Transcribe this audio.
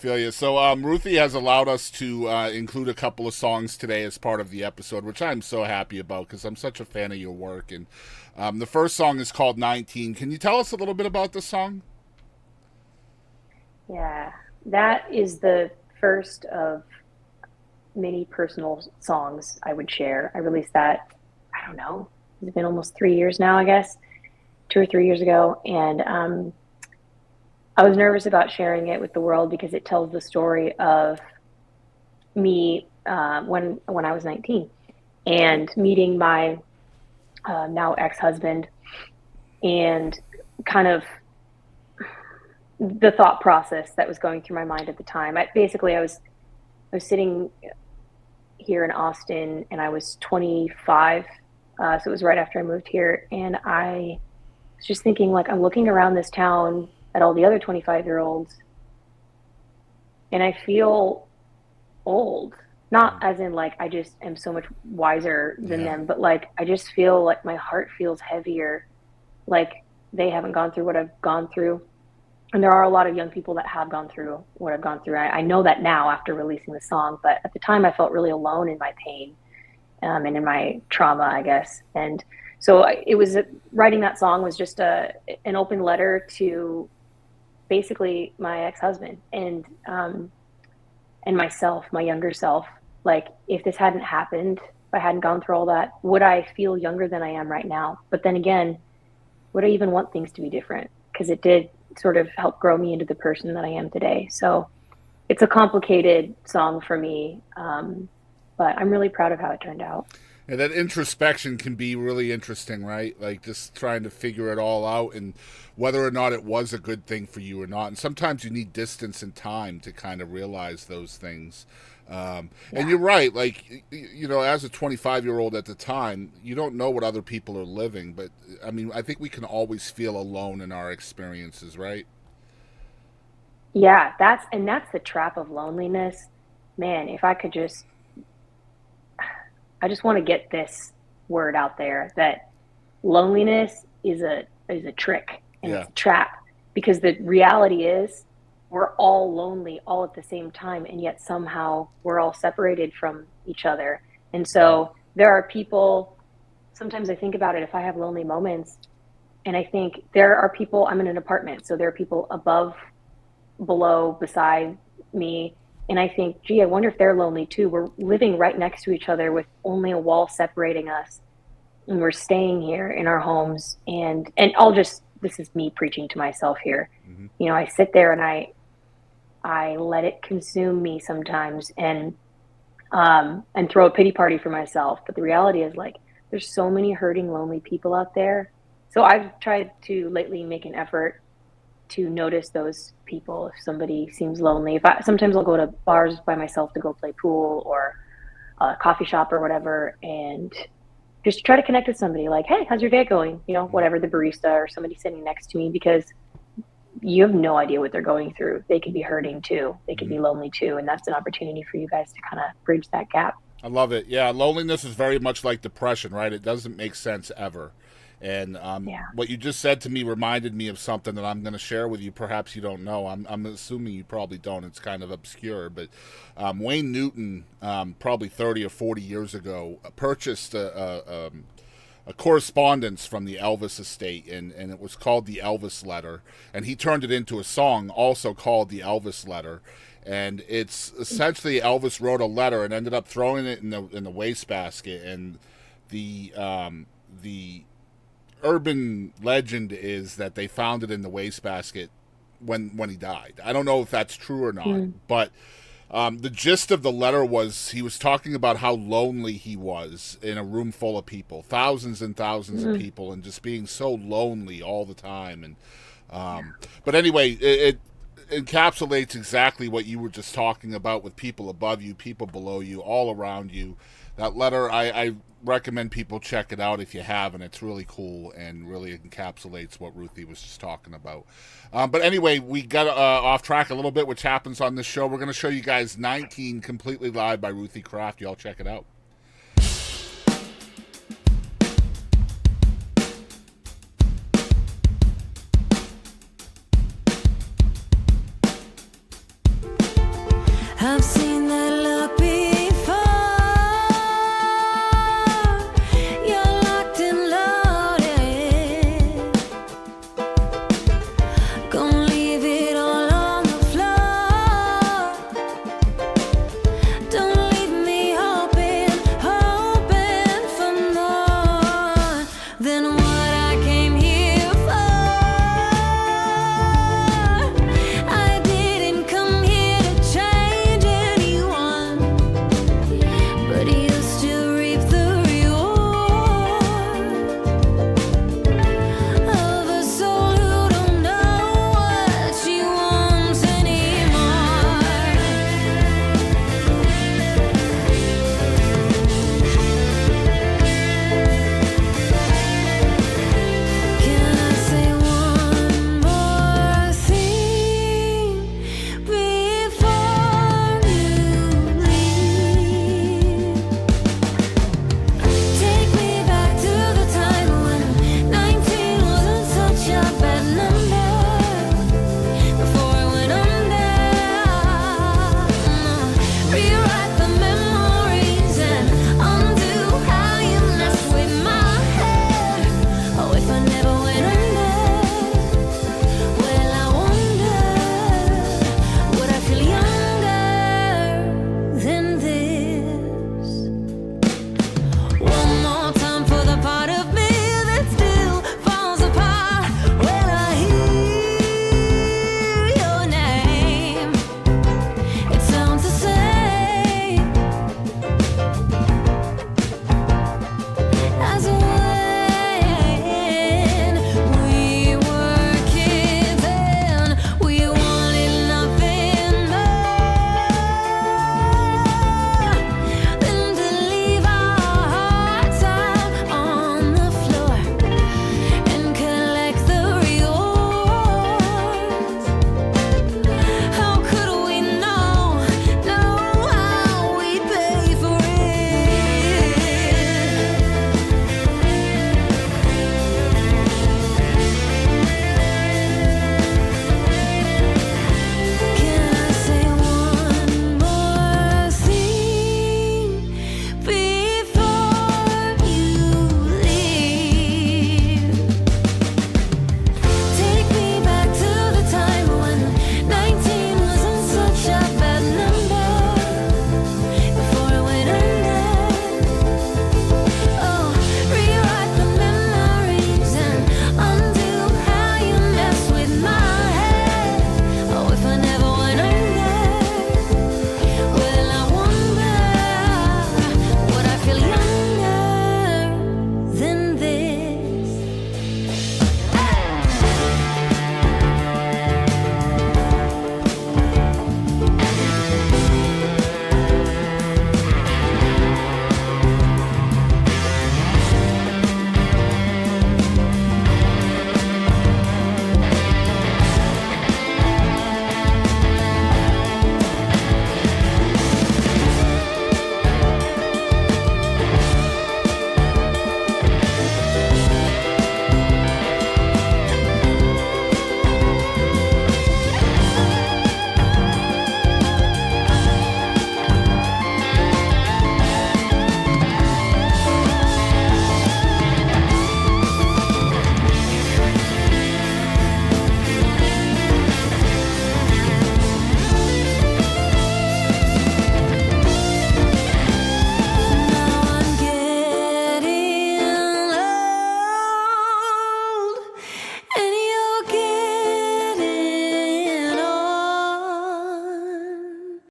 Feel you. So, Ruthie has allowed us to include a couple of songs today as part of the episode, which I'm so happy about because I'm such a fan of your work. And the first song is called 19. Can you tell us a little bit about the song? Yeah, that is the first of many personal songs I would share. I released that, I don't know, it's been almost 3 years now, I guess, 2 or 3 years ago. And I was nervous about sharing it with the world because it tells the story of me when I was 19 and meeting my now ex-husband and kind of the thought process that was going through my mind at the time. I was sitting here in Austin and I was 25. So it was right after I moved here. And I was just thinking, like, I'm looking around this town at all the other 25-year-olds and I feel old. Not Mm. as in, like, I just am so much wiser than Yeah. them, but like, I just feel like my heart feels heavier. Like, they haven't gone through what I've gone through. And there are a lot of young people that have gone through what I've gone through. I know that now after releasing the song, but at the time I felt really alone in my pain and in my trauma, I guess. And so it was writing that song was just an open letter to basically my ex-husband and myself, my younger self. Like, if this hadn't happened, if I hadn't gone through all that, would I feel younger than I am right now? But then again, would I even want things to be different? Because it did sort of help grow me into the person that I am today. So it's a complicated song for me, but I'm really proud of how it turned out. And that introspection can be really interesting, right? Like just trying to figure it all out and whether or not it was a good thing for you or not. And sometimes you need distance and time to kind of realize those things. And Yeah. you're right. Like, you know, as a 25-year-old at the time, you don't know what other people are living. But I mean, I think we can always feel alone in our experiences, right? Yeah, that's the trap of loneliness. Man, if I could just I just want to get this word out there that loneliness is a trick and Yeah. it's a trap because the reality is we're all lonely all at the same time and yet somehow we're all separated from each other. And so there are people, sometimes I think about it, if I have lonely moments and I think there are people, I'm in an apartment, so there are people above, below, beside me. And I think, gee, I wonder if they're lonely too. We're living right next to each other with only a wall separating us. And we're staying here in our homes. And I'll just, this is me preaching to myself here. Hmm. You know, I sit there and I let it consume me sometimes and throw a pity party for myself. But the reality is, like, there's so many hurting, lonely people out there. So I've tried to lately make an effort to notice those people if somebody seems lonely. If I sometimes I'll go to bars by myself to go play pool or a coffee shop or whatever, and just try to connect with somebody. Like, hey, how's your day going? You know, whatever, the barista or somebody sitting next to me, because you have no idea what they're going through. They could be hurting too. They could Hmm. be lonely too, and that's an opportunity for you guys to kind of bridge that gap. I love it. Yeah, loneliness is very much like depression, right? It doesn't make sense ever. And Yeah. what you just said to me reminded me of something that I'm going to share with you. Perhaps you don't know. I'm assuming you probably don't. It's kind of obscure. But Wayne Newton, probably 30 or 40 years ago, purchased a correspondence from the Elvis estate, and it was called the Elvis Letter. And he turned it into a song also called the Elvis Letter. And it's essentially Elvis wrote a letter and ended up throwing it in the wastebasket. And the urban legend is that they found it in the wastebasket when he died. I don't know if that's true or not, Mm. but the gist of the letter was he was talking about how lonely he was in a room full of people, thousands and thousands of Mm. people, and just being so lonely all the time. And Yeah. but anyway, it encapsulates exactly what you were just talking about with people above you, people below you, all around you. That letter, I recommend people check it out if you haven't. It's really cool and really encapsulates what Ruthie was just talking about. But anyway, we got off track a little bit, which happens on this show. We're going to show you guys 19 completely live by Ruthie Craft. Y'all check it out. I've seen